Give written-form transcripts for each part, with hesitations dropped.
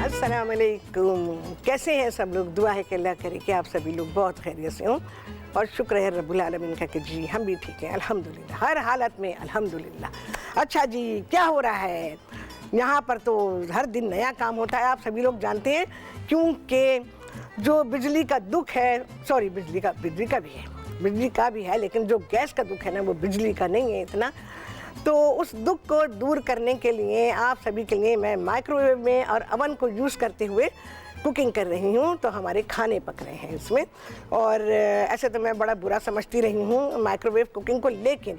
अस्सलाम वालेकुम। कैसे हैं सब लोग? दुआ है कि अल्लाह करे कि आप सभी लोग बहुत खैरियत से हों और शुक्र है रब्बुल आलमीन का कि जी हम भी ठीक हैं अल्हम्दुलिल्लाह, हर हालत में अल्हम्दुलिल्लाह। अच्छा जी, क्या हो रहा है यहाँ पर? तो हर दिन नया काम होता है, आप सभी लोग जानते हैं, क्योंकि जो बिजली का दुख है, सॉरी बिजली का भी है, लेकिन जो गैस का दुख है ना वो बिजली का नहीं है इतना। तो उस दुख को दूर करने के लिए आप सभी के लिए मैं माइक्रोवेव में और अवन को यूज़ करते हुए कुकिंग कर रही हूँ। तो हमारे खाने पक रहे हैं इसमें। और ऐसे तो मैं बड़ा बुरा समझती रही हूँ माइक्रोवेव कुकिंग को, लेकिन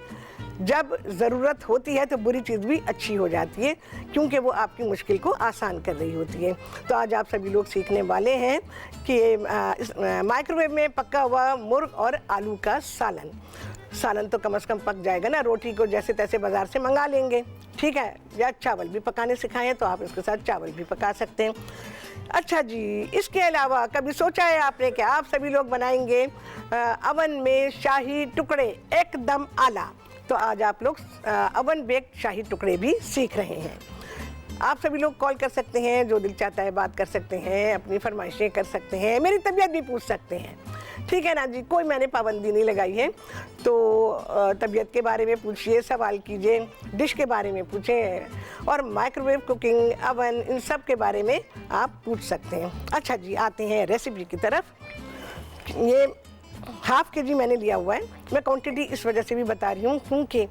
जब ज़रूरत होती है तो बुरी चीज़ भी अच्छी हो जाती है, क्योंकि वो आपकी मुश्किल को आसान कर रही होती है। तो आज आप सभी लोग सीखने वाले हैं कि माइक्रोवेव में पका हुआ मुर्ग और आलू का सालन तो कम से कम पक जाएगा ना। रोटी को जैसे तैसे बाज़ार से मंगा लेंगे, ठीक है, या चावल भी पकाने सिखाएं तो आप इसके साथ चावल भी पका सकते हैं। अच्छा जी, इसके अलावा कभी सोचा है आपने कि आप सभी लोग बनाएंगे अवन में शाही टुकड़े एकदम आला? तो आज आप लोग अवन बेक्ड शाही टुकड़े भी सीख रहे हैं। आप सभी लोग कॉल कर सकते हैं, जो दिल चाहता है बात कर सकते हैं, अपनी फरमाइशें कर सकते हैं, मेरी तबीयत भी पूछ सकते हैं, ठीक है ना जी। कोई मैंने पाबंदी नहीं लगाई है। तो तबीयत के बारे में पूछिए, सवाल कीजिए, डिश के बारे में पूछें, और माइक्रोवेव कुकिंग, अवन, इन सब के बारे में आप पूछ सकते हैं। अच्छा जी, आते हैं रेसिपी की तरफ। ये हाफ़ के जी मैंने लिया हुआ है। मैं क्वांटिटी इस वजह से भी बता रही हूँ क्योंकि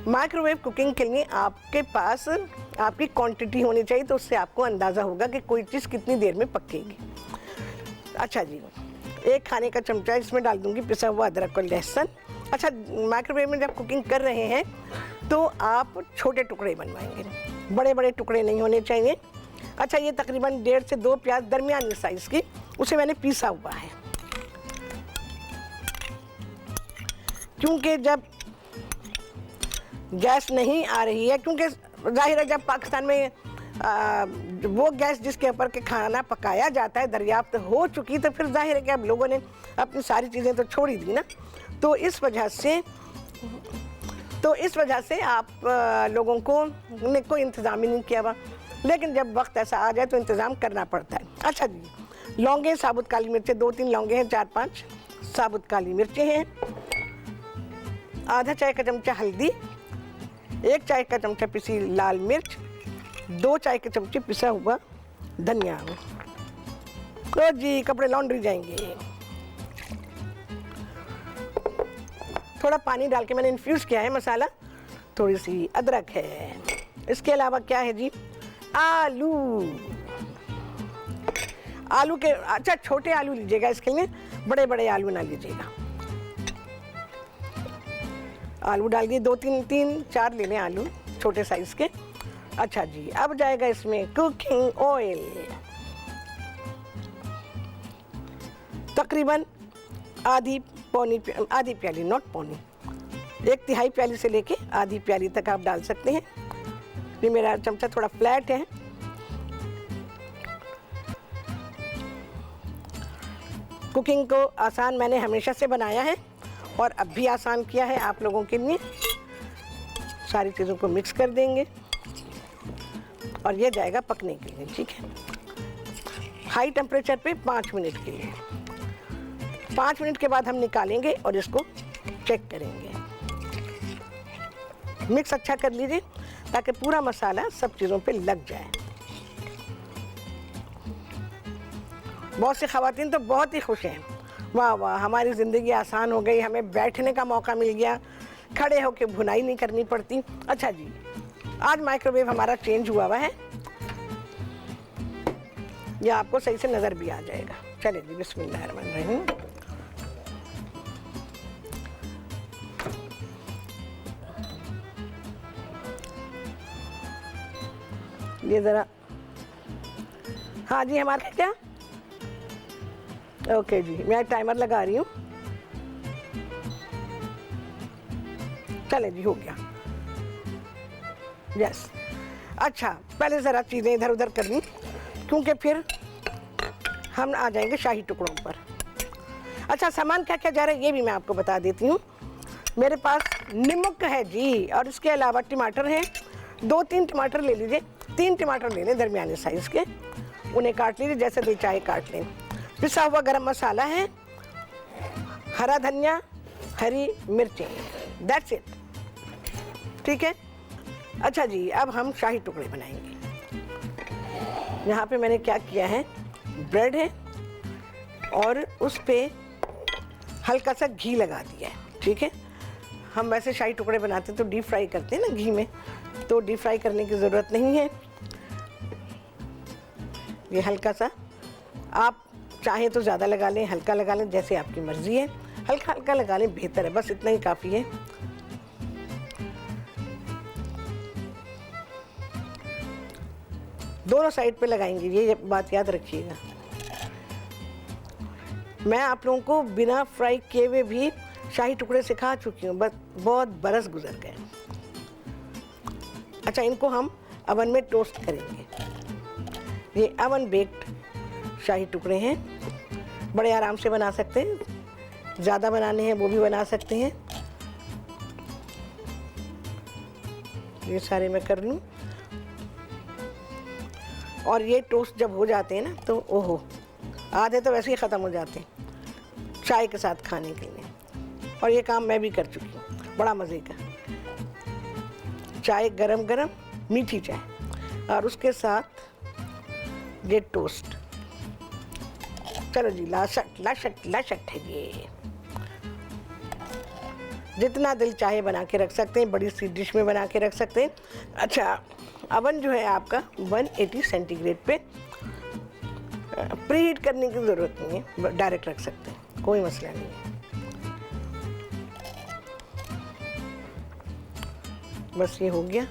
माइक्रोवेव कुकिंग के लिए आपके पास आपकी क्वांटिटी होनी चाहिए, तो उससे आपको अंदाज़ा होगा कि कोई चीज़ कितनी देर में पकेगी। अच्छा जी, एक खाने का चमचा इसमें डाल दूंगी पिसा हुआ अदरक और लहसुन। अच्छा, माइक्रोवेव में जब कुकिंग कर रहे हैं तो आप छोटे टुकड़े बनवाएंगे, बड़े बड़े टुकड़े नहीं होने चाहिए। अच्छा, ये तकरीबन 1.5 से 2 प्याज दरमियानी साइज़ की, उसे मैंने पीसा हुआ है, क्योंकि जब गैस नहीं आ रही है, क्योंकि जाहिर है जब पाकिस्तान में वो गैस जिसके ऊपर के खाना पकाया जाता है दरियाफ्त हो चुकी, तो फिर जाहिर है कि अब लोगों ने अपनी सारी चीज़ें तो छोड़ ही दी ना। तो इस वजह से आप लोगों को ने कोई इंतज़ाम ही नहीं किया हुआ, लेकिन जब वक्त ऐसा आ जाए तो इंतज़ाम करना पड़ता है। अच्छा जी, लौंगे, साबुत काली मिर्चें 2-3 लौंगे हैं, 4-5 साबुत काली मिर्चें हैं, आधा चाय का चमचा हल्दी, 1 चाय का चमचा पिसी लाल मिर्च, 2 चाय के चमचे पिसा हुआ धनिया। तो जी कपड़े लॉन्ड्री जाएंगे। थोड़ा पानी डाल के मैंने इन्फ्यूज़ किया है मसाला, थोड़ी सी अदरक है। इसके अलावा क्या है जी? आलू के, अच्छा छोटे आलू लीजिएगा इसके लिए, बड़े बड़े आलू ना लीजिएगा। आलू डाल दिए, 2-3-4 ले लें आलू छोटे साइज़ के। अच्छा जी, अब जाएगा इसमें कुकिंग ऑयल, तकरीबन आधी प्याली, नॉट पौनी, 1/3 प्याली से लेके आधी प्याली तक आप डाल सकते हैं। ये मेरा चमचा थोड़ा फ्लैट है। कुकिंग को आसान मैंने हमेशा से बनाया है और अब भी आसान किया है आप लोगों के लिए। सारी चीज़ों को मिक्स कर देंगे और ये जाएगा पकने के लिए, ठीक है, हाई टेम्परेचर पे 5 मिनट के लिए। 5 मिनट के बाद हम निकालेंगे और इसको चेक करेंगे। मिक्स अच्छा कर लीजिए ताकि पूरा मसाला सब चीज़ों पे लग जाए। बहुत सी ख़वातीन तो बहुत ही खुश हैं, वाह वाह हमारी ज़िंदगी आसान हो गई, हमें बैठने का मौका मिल गया, खड़े होकर भुनाई नहीं करनी पड़ती। अच्छा जी, आज माइक्रोवेव हमारा चेंज हुआ है, ये आपको सही से नज़र भी आ जाएगा। चलिए जी, बिस्मिल्लाहिर्रहमानिर्रहीम। ये ज़रा, हाँ जी, हमारा क्या, ओके जी, मैं टाइमर लगा रही हूँ। चले जी, हो गया, यस। अच्छा, पहले ज़रा चीज़ें इधर उधर करनी, क्योंकि फिर हम आ जाएंगे शाही टुकड़ों पर। अच्छा, सामान क्या क्या जा रहा है ये भी मैं आपको बता देती हूँ। मेरे पास नमक है जी, और इसके अलावा टमाटर है, 2-3 टमाटर ले लीजिए, 3 टमाटर ले लें दरमियाने साइज़ के, उन्हें काट लीजिए जैसे दिल चाहे काट लें। पिसा हुआ गरम मसाला है, हरा धनिया, हरी मिर्चें, दैट्स इट। ठीक है। अच्छा जी, अब हम शाही टुकड़े बनाएंगे। यहाँ पे मैंने क्या किया है, ब्रेड है और उस पर हल्का सा घी लगा दिया है। ठीक है। हम वैसे शाही टुकड़े बनाते हैं तो डीप फ्राई करते हैं ना घी में, तो डीप फ्राई करने की ज़रूरत नहीं है। ये हल्का सा, आप चाहें तो ज़्यादा लगा लें, हल्का लगा लें, जैसे आपकी मर्ज़ी है। हल्का हल्का लगा लें, बेहतर है, बस इतना ही काफ़ी है। दोनों साइड पे लगाएंगे, ये बात याद रखिएगा। मैं आप लोगों को बिना फ्राई किए हुए भी शाही टुकड़े सिखा चुकी हूँ, बस बहुत बरस गुजर गए। अच्छा, इनको हम अवन में टोस्ट करेंगे। ये अवन बेक्ड शाही टुकड़े हैं, बड़े आराम से बना सकते हैं, ज़्यादा बनाने हैं वो भी बना सकते हैं। ये सारे मैं कर लूँ और ये टोस्ट जब हो जाते हैं ना तो ओहो, आधे तो वैसे ही ख़त्म हो जाते हैं चाय के साथ खाने के लिए। और ये काम मैं भी कर चुकी हूँ, बड़ा मज़े का। चाय गरम गरम, मीठी चाय, और उसके साथ ये टोस्ट। चलो जी, लाशट लाशट लाशट है ये। जितना दिल चाहे बना के रख सकते हैं, बड़ी सी डिश में बना के रख सकते हैं। अच्छा, अवन जो है आपका 180 सेंटीग्रेड पे प्री हीट करने की ज़रूरत नहीं है, डायरेक्ट रख सकते हैं, कोई मसला नहीं है। बस ये हो गया।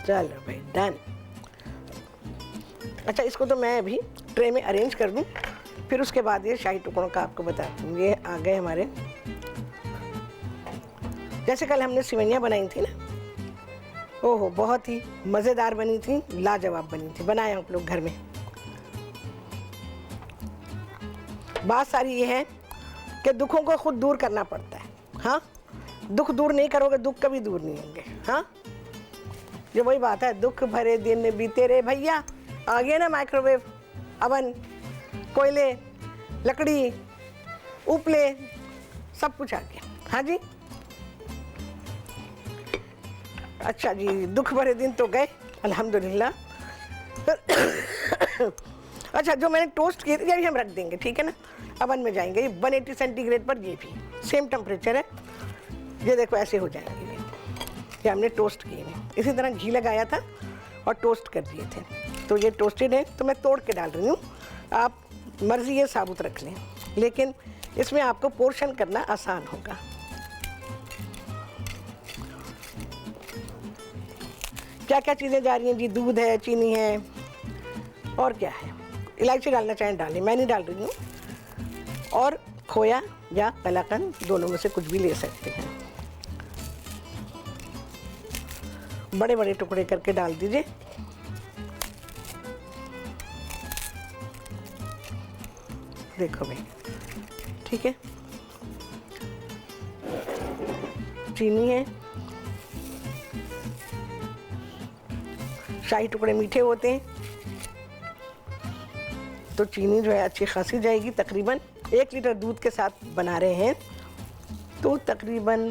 चलो भाई, डन। अच्छा, इसको तो मैं अभी ट्रे में अरेंज कर दूं, फिर उसके बाद ये शाही टुकड़ों का आपको बताती हूँ। ये आ गए हमारे, जैसे कल हमने सिवैयाँ बनाई थी ना, ओहो बहुत ही मज़ेदार बनी थी, लाजवाब बनी थी। बनाए आप लोग घर में। बात सारी ये है कि दुखों को खुद दूर करना पड़ता है। हाँ, दुख दूर नहीं करोगे, दुख कभी दूर नहीं होंगे। हाँ, ये वही बात है, दुख भरे दिन बीते रे भैया। आ गया ना माइक्रोवेव, अवन, कोयले, लकड़ी, उपले, सब कुछ आ गया। हाँ जी। अच्छा जी, दुख भरे दिन तो गए, अल्हम्दुलिल्लाह। अच्छा, जो मैंने टोस्ट किए थे ये भी हम रख देंगे, ठीक है ना। अवन में जाएंगे, ये 180 सेंटीग्रेड पर, ये भी सेम टेम्परेचर है। ये देखो ऐसे हो जाएंगे ये हमने टोस्ट किए हैं। इसी तरह घी लगाया था और टोस्ट कर दिए थे, तो ये टोस्टेड है। तो मैं तोड़ के डाल रही हूँ, आप मर्ज़ी ये साबुत रख लें, लेकिन इसमें आपको पोर्शन करना आसान होगा। क्या क्या चीज़ें जा रही हैं जी, दूध है, चीनी है, और क्या है, इलायची डालना चाहें डालें, मैं नहीं डाल रही हूँ। और खोया या कलाकंद, दोनों में से कुछ भी ले सकते हैं। बड़े बड़े टुकड़े करके डाल दीजिए। देखो भाई, ठीक है। चीनी है, शाही टुकड़े मीठे होते हैं तो चीनी जो है अच्छी खासी जाएगी। तकरीबन 1 लीटर दूध के साथ बना रहे हैं तो तकरीबन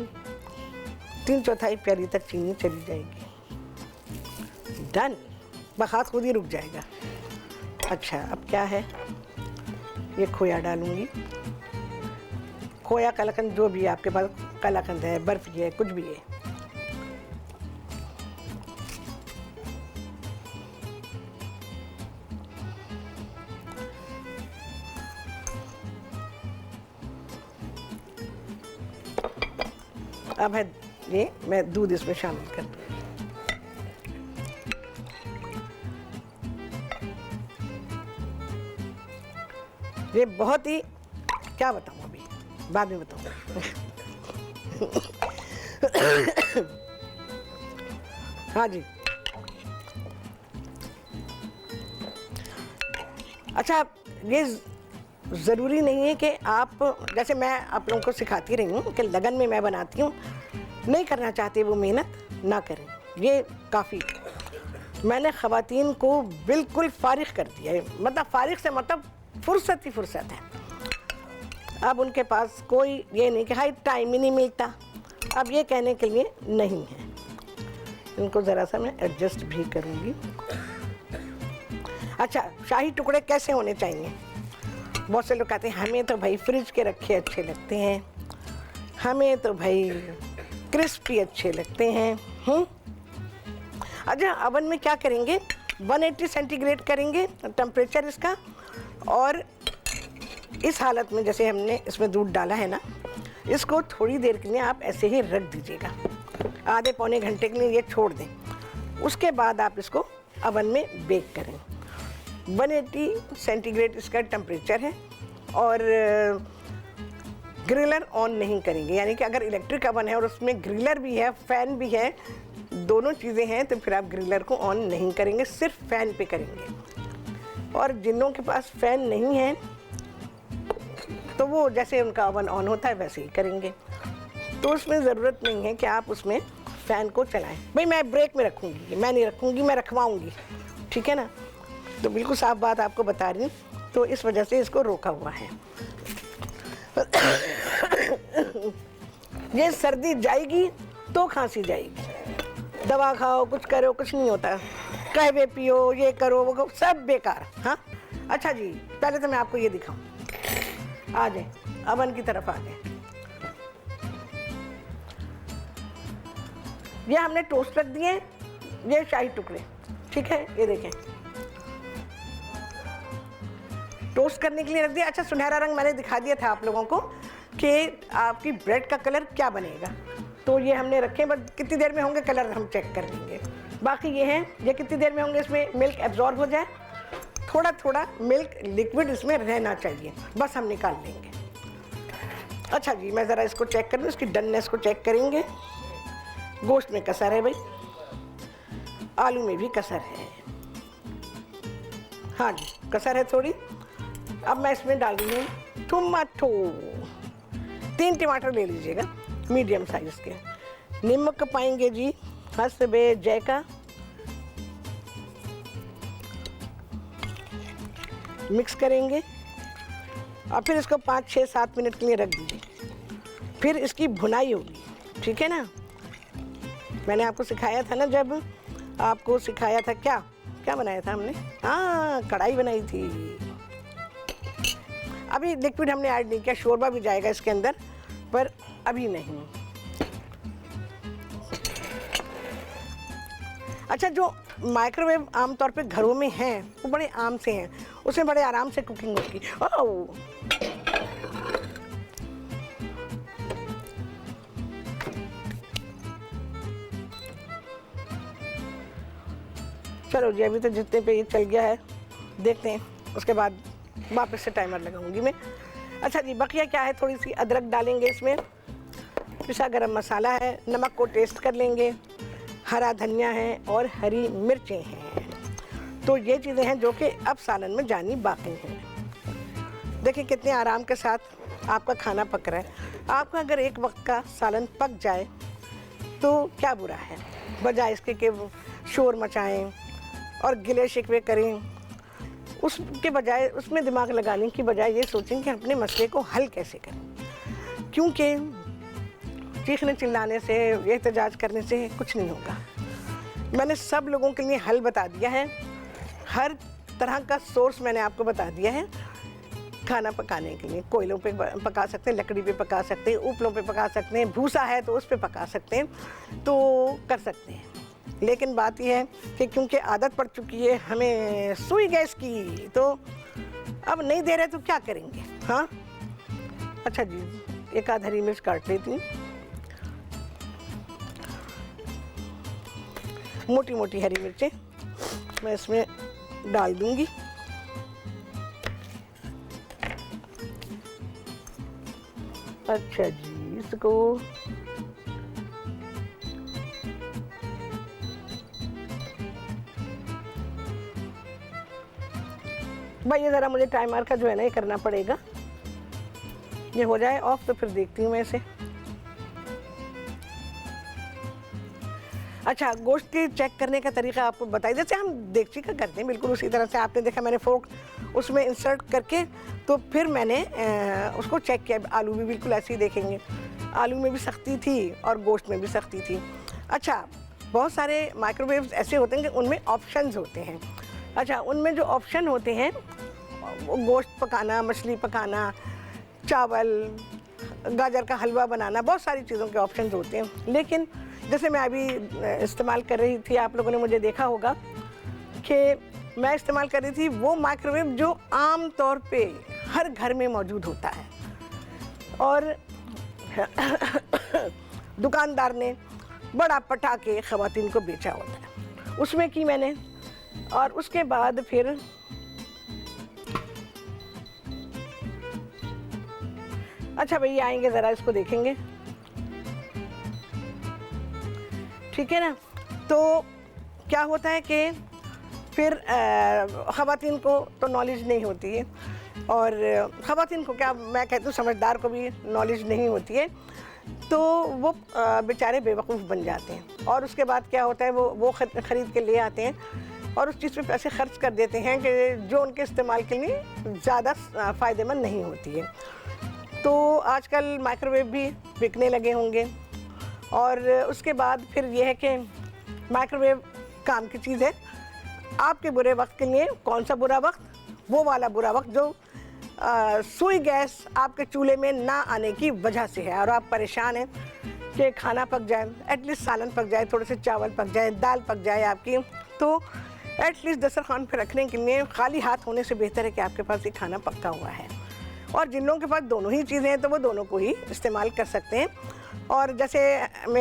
3/4 प्याली तक चीनी चली जाएगी। डन, बखात खुद ही रुक जाएगा। अच्छा, अब क्या है, ये खोया डालूंगी। खोया, कलाकंद, जो भी आपके पास कलाकंद है, बर्फी है, कुछ भी है। अब है ये, मैं दूध इसमें शामिल कर दूँ। ये बहुत ही, क्या बताऊँ अभी, बाद में बताऊँ। हाँ जी। अच्छा, ये ज़रूरी नहीं है कि आप, जैसे मैं आप लोगों को सिखाती रही हूँ कि लगन में मैं बनाती हूँ, नहीं करना चाहते वो मेहनत ना करें, ये काफ़ी। मैंने ख़वातीन को बिल्कुल फ़ारिग कर दिया है, मतलब फ़ारिग से मतलब फुर्सत ही फुर्सत है। अब उनके पास कोई ये नहीं कि हाई टाइम ही नहीं मिलता, अब ये कहने के लिए नहीं है। इनको ज़रा सा मैं एडजस्ट भी करूँगी। अच्छा, शाही टुकड़े कैसे होने चाहिए? बहुत से लोग कहते हैं हमें तो भाई फ्रिज के रखे अच्छे लगते हैं, हमें तो भाई क्रिस्पी अच्छे लगते हैं। अच्छा, अवन में क्या करेंगे, 180 सेंटीग्रेड करेंगे टेम्परेचर इसका, और इस हालत में जैसे हमने इसमें दूध डाला है ना, इसको थोड़ी देर के लिए आप ऐसे ही रख दीजिएगा, आधे पौने घंटे के लिए ये छोड़ दें। उसके बाद आप इसको अवन में बेक करें। 180 सेंटीग्रेड इसका टेम्परेचर है, और ग्रिलर ऑन नहीं करेंगे, यानी कि अगर इलेक्ट्रिक अवन है और उसमें ग्रिलर भी है, फ़ैन भी है, दोनों चीज़ें हैं, तो फिर आप ग्रिलर को ऑन नहीं करेंगे, सिर्फ फ़ैन पे करेंगे। और जिनों के पास फ़ैन नहीं है तो वो जैसे उनका अवन ऑन होता है वैसे ही करेंगे, तो उसमें ज़रूरत नहीं है कि आप उसमें फ़ैन को चलाएं। भाई मैं ब्रेक में रखूँगी, मैं नहीं रखूँगी, मैं रखवाऊँगी, ठीक है ना। तो बिल्कुल साफ बात आपको बता रही हूँ, तो इस वजह से इसको रोका हुआ है। ये सर्दी जाएगी तो खांसी जाएगी, दवा खाओ, कुछ करो, कुछ नहीं होता, कहवे पियो, ये करो, वो करो, सब बेकार। हाँ, अच्छा जी, पहले तो मैं आपको ये दिखाऊं, आ जाए अवन की तरफ आ जाए। ये हमने टोस्ट रख दिए, ये शाही टुकड़े, ठीक है, ये देखें टोस्ट करने के लिए रख दिया। अच्छा, सुनहरा रंग मैंने दिखा दिया था आप लोगों को कि आपकी ब्रेड का कलर क्या बनेगा, तो ये हमने रखे, बस कितनी देर में होंगे कलर हम चेक कर लेंगे। बाकी ये हैं, ये कितनी देर में होंगे, इसमें मिल्क एब्जॉर्ब हो जाए, थोड़ा थोड़ा मिल्क लिक्विड इसमें रहना चाहिए, बस हम निकाल लेंगे। अच्छा जी, मैं ज़रा इसको चेक कर लूँ, इसकी डननेस को चेक करेंगे। गोश्त में कसर है भाई, आलू में भी कसर है, हाँ जी कसर है थोड़ी। अब मैं इसमें डाल रही हूँ टमाटो, 3 टमाटर ले लीजिएगा मीडियम साइज़ के। नमक पाएंगे जी हस्बे जायका, मिक्स करेंगे और फिर इसको 5, 6, 7 मिनट के लिए रख दीजिए, फिर इसकी भुनाई होगी, ठीक है ना। मैंने आपको सिखाया था ना, जब आपको सिखाया था, क्या क्या बनाया था हमने, हाँ कढ़ाई बनाई थी। अभी लिक्विड हमने ऐड नहीं किया, शोरबा भी जाएगा इसके अंदर, पर अभी नहीं। अच्छा, जो माइक्रोवेव आमतौर पे घरों में हैं वो बड़े आम से हैं, उसमें बड़े आराम से कुकिंग होगी। ओह, चलो जी, अभी तो जितने पे ये चल गया है देखते हैं, उसके बाद वापस से टाइमर लगाऊंगी मैं। अच्छा जी, बकिया क्या है, थोड़ी सी अदरक डालेंगे इसमें, पिसा गरम मसाला है, नमक को टेस्ट कर लेंगे, हरा धनिया है और हरी मिर्चें हैं। तो ये चीज़ें हैं जो कि अब सालन में जानी बाकी हैं। देखिए कितने आराम के साथ आपका खाना पक रहा है। आपका अगर एक वक्त का सालन पक जाए तो क्या बुरा है, बजाय इसके कि शोर मचाएं और गिले शिकवे करें, उसके बजाय उसमें दिमाग लगाने की बजाय ये सोचें कि अपने मसले को हल कैसे करें। क्योंकि चीखने चिल्लाने से, एहतजाज करने से कुछ नहीं होगा। मैंने सब लोगों के लिए हल बता दिया है, हर तरह का सोर्स मैंने आपको बता दिया है खाना पकाने के लिए। कोयलों पे पका सकते हैं, लकड़ी पे पका सकते हैं, उपलों पे पका सकते हैं, भूसा है तो उस पे पका सकते हैं, तो कर सकते हैं। लेकिन बात यह है कि क्योंकि आदत पड़ चुकी है हमें सुई गैस की, तो अब नहीं दे रहे तो क्या करेंगे। हाँ, अच्छा जी, एक आध हरी मिर्च काट लेती हूँ, मोटी मोटी हरी मिर्चें मैं इसमें डाल दूंगी। अच्छा जी, इसको भाई ये ज़रा मुझे टाइमर का जो है ना ये करना पड़ेगा, ये हो जाए ऑफ तो फिर देखती हूँ मैं इसे। अच्छा, गोश्त के चेक करने का तरीका आपको बताइए, जैसे हम देगची का करते हैं बिल्कुल उसी तरह से। आपने देखा मैंने फोर्क उसमें इंसर्ट करके तो फिर मैंने उसको चेक किया। आलू भी बिल्कुल ऐसे ही देखेंगे, आलू में भी सख्ती थी और गोश्त में भी सख्ती थी। अच्छा, बहुत सारे माइक्रोवेव्स ऐसे होते हैं कि उनमें ऑप्शंस होते हैं। अच्छा, उनमें जो ऑप्शन होते हैं वो गोश्त पकाना, मछली पकाना, चावल, गाजर का हलवा बनाना, बहुत सारी चीज़ों के ऑप्शंस होते हैं। लेकिन जैसे मैं अभी इस्तेमाल कर रही थी, आप लोगों ने मुझे देखा होगा कि मैं इस्तेमाल कर रही थी वो माइक्रोवेव जो आम तौर पे हर घर में मौजूद होता है और दुकानदार ने बड़ा पटा के ख़वातीन को बेचा होता है। उसमें की मैंने, और उसके बाद फिर अच्छा भैया आएंगे, ज़रा इसको देखेंगे, ठीक है ना। तो क्या होता है कि फिर ख़वातीन को तो नॉलेज नहीं होती है, और ख़वातीन को क्या, मैं कहती हूँ समझदार को भी नॉलेज नहीं होती है, तो वो बेचारे बेवकूफ़ बन जाते हैं। और उसके बाद क्या होता है, वो ख़रीद के ले आते हैं और उस चीज़ पे पैसे खर्च कर देते हैं कि जो उनके इस्तेमाल के लिए ज़्यादा फ़ायदेमंद नहीं होती है। तो आजकल माइक्रोवेव भी बिकने लगे होंगे, और उसके बाद फिर ये है कि माइक्रोवेव काम की चीज़ है। आपके बुरे वक्त के लिए कौन सा बुरा वक्त? वो वाला बुरा वक्त जो सुई गैस आपके चूल्हे में ना आने की वजह से है, और आप परेशान हैं कि खाना पक जाए, एटलीस्ट सालन पक जाए, थोड़े से चावल पक जाए, दाल पक जाए आपकी, तो एटलीस्ट दस्तरखान पर रखने के लिए खाली हाथ होने से बेहतर है कि आपके पास ये खाना पका हुआ है। और जिन लोगों के पास दोनों ही चीज़ें हैं तो वो दोनों को ही इस्तेमाल कर सकते हैं। और जैसे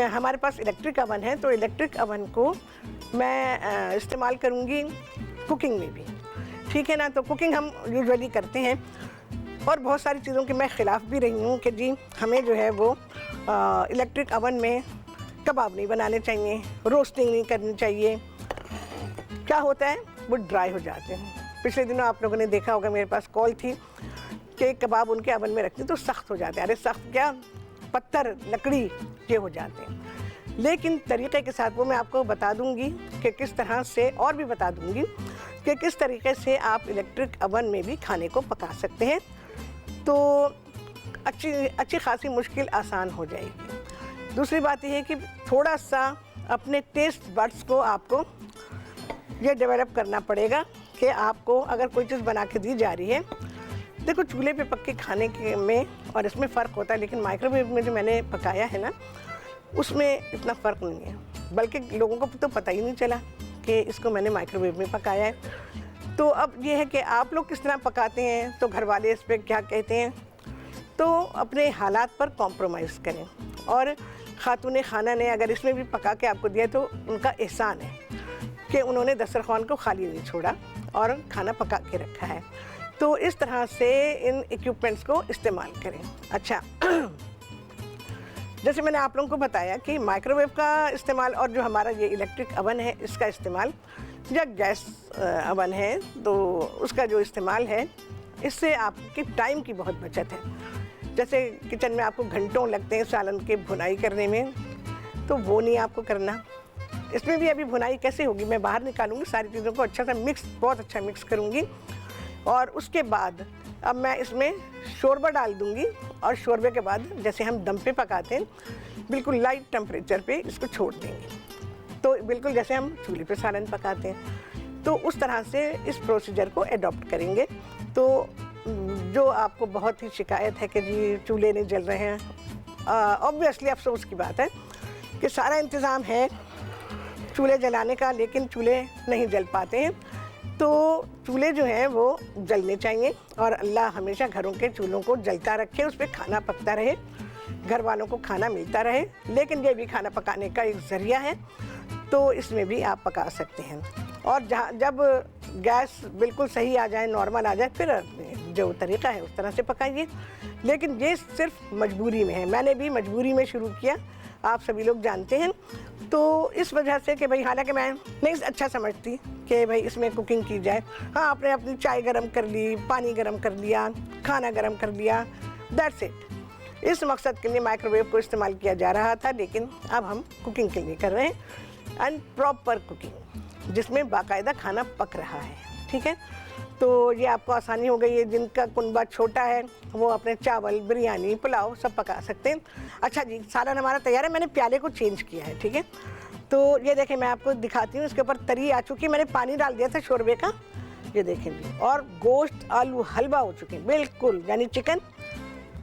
हमारे पास इलेक्ट्रिक अवन है, तो इलेक्ट्रिक अवन को मैं इस्तेमाल करूँगी कुकिंग में भी, ठीक है ना। तो कुकिंग हम यूजुअली करते हैं, और बहुत सारी चीज़ों के मैं ख़िलाफ़ भी रही हूँ कि जी हमें जो है वो इलेक्ट्रिक अवन में कबाब नहीं बनाने चाहिए, रोस्टिंग नहीं करनी चाहिए। क्या होता है, वो ड्राई हो जाते हैं। पिछले दिनों आप लोगों ने देखा होगा, मेरे पास कॉल थी कि कबाब उनके अवन में रखते तो सख्त हो जाते हैं। अरे सख्त क्या, पत्थर, लकड़ी ये हो जाते हैं। लेकिन तरीक़े के साथ वो मैं आपको बता दूंगी कि किस तरह से, और भी बता दूंगी कि किस तरीके से आप इलेक्ट्रिक अवन में भी खाने को पका सकते हैं, तो अच्छी खासी मुश्किल आसान हो जाएगी। दूसरी बात यह है कि थोड़ा सा अपने टेस्ट बड्स को आपको ये डेवलप करना पड़ेगा कि आपको अगर कोई चीज़ बना के दी जा रही है, देखो चूल्हे पे पक के खाने के में और इसमें फ़र्क होता है, लेकिन माइक्रोवेव में जो मैंने पकाया है ना, उसमें इतना फ़र्क नहीं है। बल्कि लोगों को तो पता ही नहीं चला कि इसको मैंने माइक्रोवेव में पकाया है। तो अब ये है कि आप लोग किस तरह पकाते हैं, तो घर वाले इस पर क्या कहते हैं, तो अपने हालात पर कॉम्प्रोमाइज़ करें। और खातून खाना ने अगर इसमें भी पका के आपको दिया तो उनका एहसान है कि उन्होंने दस्तरखान को खाली नहीं छोड़ा और खाना पका के रखा है। तो इस तरह से इन इक्विपमेंट्स को इस्तेमाल करें। अच्छा, जैसे मैंने आप लोगों को बताया कि माइक्रोवेव का इस्तेमाल और जो हमारा ये इलेक्ट्रिक अवन है इसका इस्तेमाल, या गैस अवन है तो उसका जो इस्तेमाल है, इससे आपकी टाइम की बहुत बचत है। जैसे किचन में आपको घंटों लगते हैं सालन के भुनाई करने में, तो वो नहीं आपको करना। इसमें भी अभी भुनाई कैसे होगी, मैं बाहर निकालूंगी सारी चीज़ों को अच्छा सा मिक्स, बहुत अच्छा मिक्स करूँगी, और उसके बाद अब मैं इसमें शोरबा डाल दूँगी, और शोरबे के बाद जैसे हम दम पे पकाते हैं बिल्कुल लाइट टेम्परेचर पे इसको छोड़ देंगे, तो बिल्कुल जैसे हम चूल्हे पे सालन पकाते हैं, तो उस तरह से इस प्रोसीजर को एडॉप्ट करेंगे। तो जो आपको बहुत ही शिकायत है कि जी चूल्हे नहीं जल रहे हैं, ऑब्वियसली अफसोस की बात है कि सारा इंतज़ाम है चूल्हे जलाने का, लेकिन चूल्हे नहीं जल पाते हैं। तो चूल्हे जो हैं वो जलने चाहिए, और अल्लाह हमेशा घरों के चूल्हों को जलता रखे, उस पर खाना पकता रहे, घर वालों को खाना मिलता रहे। लेकिन ये भी खाना पकाने का एक ज़रिया है, तो इसमें भी आप पका सकते हैं। और जब गैस बिल्कुल सही आ जाए, नॉर्मल आ जाए, फिर जो तरीक़ा है उस तरह से पकाइए। लेकिन ये सिर्फ मजबूरी में है, मैंने भी मजबूरी में शुरू किया, आप सभी लोग जानते हैं। तो इस वजह से कि भाई, हालांकि मैं नहीं अच्छा समझती कि भाई इसमें कुकिंग की जाए। हाँ, आपने अपनी चाय गरम कर ली, पानी गरम कर लिया, खाना गरम कर लिया, दैट्स इट। इस मकसद के लिए माइक्रोवेव को इस्तेमाल किया जा रहा था, लेकिन अब हम कुकिंग के लिए कर रहे हैं, एंड प्रॉपर कुकिंग जिसमें बाकायदा खाना पक रहा है। ठीक है, तो ये आपको आसानी हो गई है। जिनका कुनबा छोटा है वो अपने चावल, बिरयानी, पुलाव सब पका सकते हैं। अच्छा जी, सालन हमारा तैयार है। मैंने प्याले को चेंज किया है। ठीक है, तो ये देखें, मैं आपको दिखाती हूँ। इसके ऊपर तरी आ चुकी है, मैंने पानी डाल दिया था शोरबे का, ये देखें जी। और गोश्त आलू हलवा हो चुके हैं बिल्कुल, यानी चिकन।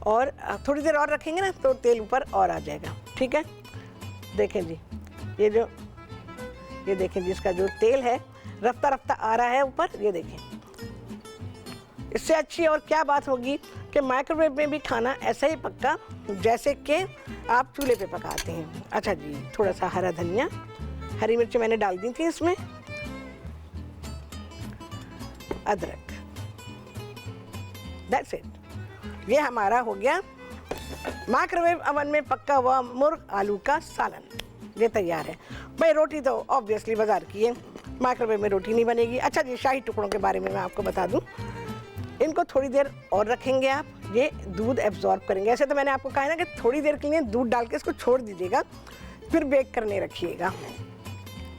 और थोड़ी देर और रखेंगे ना तो तेल ऊपर और आ जाएगा। ठीक है, देखें जी, ये देखें जी, इसका जो तेल है रफ्ता रफ्ता आ रहा है ऊपर, ये देखें। इससे अच्छी और क्या बात होगी कि माइक्रोवेव में भी खाना ऐसा ही पक्का जैसे कि आप चूल्हे पे पकाते हैं। अच्छा जी, थोड़ा सा हरा धनिया, हरी मिर्च मैंने डाल दी थी इसमें, अदरक, दैट्स इट। ये हमारा हो गया माइक्रोवेव अवन में पक्का हुआ मुर्ग आलू का सालन। ये तैयार है भाई। रोटी तो ऑब्वियसली बाजार की है, माइक्रोवेव में रोटी नहीं बनेगी। अच्छा जी, शाही टुकड़ों के बारे में मैं आपको बता दूं, इनको थोड़ी देर और रखेंगे आप, ये दूध एब्जॉर्ब करेंगे। ऐसे तो मैंने आपको कहा है ना कि थोड़ी देर के लिए दूध डाल के इसको छोड़ दीजिएगा, फिर बेक करने रखिएगा।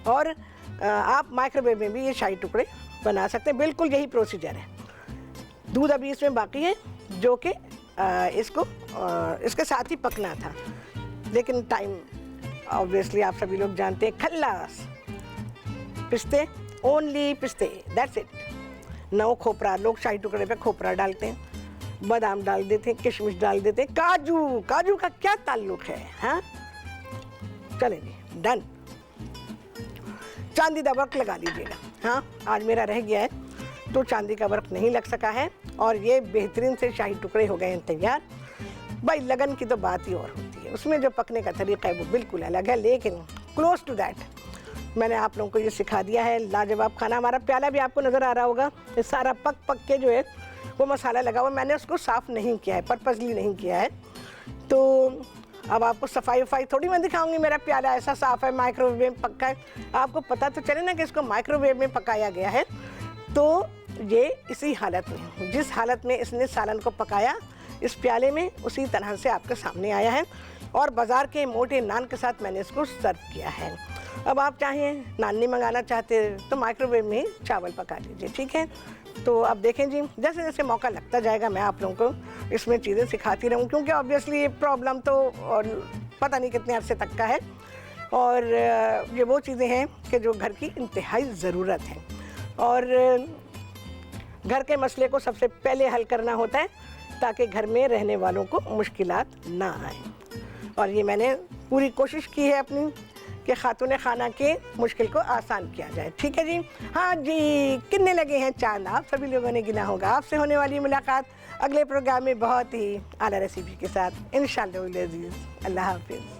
और आप माइक्रोवेव में भी ये शाही टुकड़े बना सकते हैं, बिल्कुल यही प्रोसीजर है। दूध अभी इसमें बाकी है जो कि इसके साथ ही पकना था, लेकिन टाइम ऑब्वियसली आप सभी लोग जानते हैं। खल्लास पिस्ते, ओनली पिस्ते, दैट्स इट। नो खोपरा, लोग शाही टुकड़े पे खोपरा डालते हैं, बादाम डाल देते हैं, किशमिश डाल देते हैं, काजू, काजू का क्या ताल्लुक है? हाँ, चले जी, डन। चांदी का वर्क लगा लीजिएगा। हाँ, आज मेरा रह गया है तो चांदी का वर्क नहीं लग सका है, और ये बेहतरीन से शाही टुकड़े हो गए हैं तैयार। भाई लगन की तो बात ही और होती है, उसमें जो पकने का तरीका है वो बिल्कुल अलग है, लेकिन क्लोज टू दैट मैंने आप लोगों को ये सिखा दिया है। लाजवाब खाना। हमारा प्याला भी आपको नज़र आ रहा होगा, ये सारा पक पक के जो है वो मसाला लगा हुआ, मैंने उसको साफ़ नहीं किया है, पर्पसली नहीं किया है। तो अब आपको सफाई वफाई थोड़ी मैं दिखाऊंगी, मेरा प्याला ऐसा साफ़ है, माइक्रोवेव में पक्का है। आपको पता तो चले ना कि इसको माइक्रोवेव में पकाया गया है। तो ये इसी हालत में, जिस हालत में इसने सालन को पकाया इस प्याले में, उसी तरह से आपके सामने आया है। और बाज़ार के मोटे नान के साथ मैंने इसको सर्व किया है। अब आप चाहें, नान नहीं मंगाना चाहते तो माइक्रोवेव में चावल पका लीजिए। ठीक है, तो अब देखें जी, जैसे जैसे मौका लगता जाएगा मैं आप लोगों को इसमें चीज़ें सिखाती रहूँ, क्योंकि ऑब्वियसली ये प्रॉब्लम तो और पता नहीं कितने अरसे तक का है, और ये वो चीज़ें हैं कि जो घर की इंतहाई ज़रूरत है, और घर के मसले को सबसे पहले हल करना होता है ताकि घर में रहने वालों को मुश्किलात ना आए। और ये मैंने पूरी कोशिश की है अपनी कि खातून खाना के मुश्किल को आसान किया जाए। ठीक है जी। हाँ जी, कितने लगे हैं चांद आप सभी लोगों ने गिना होगा। आपसे होने वाली मुलाकात अगले प्रोग्राम में बहुत ही आला रेसिपी के साथ इंशाअल्लाह। अल्लाह हाफिज़।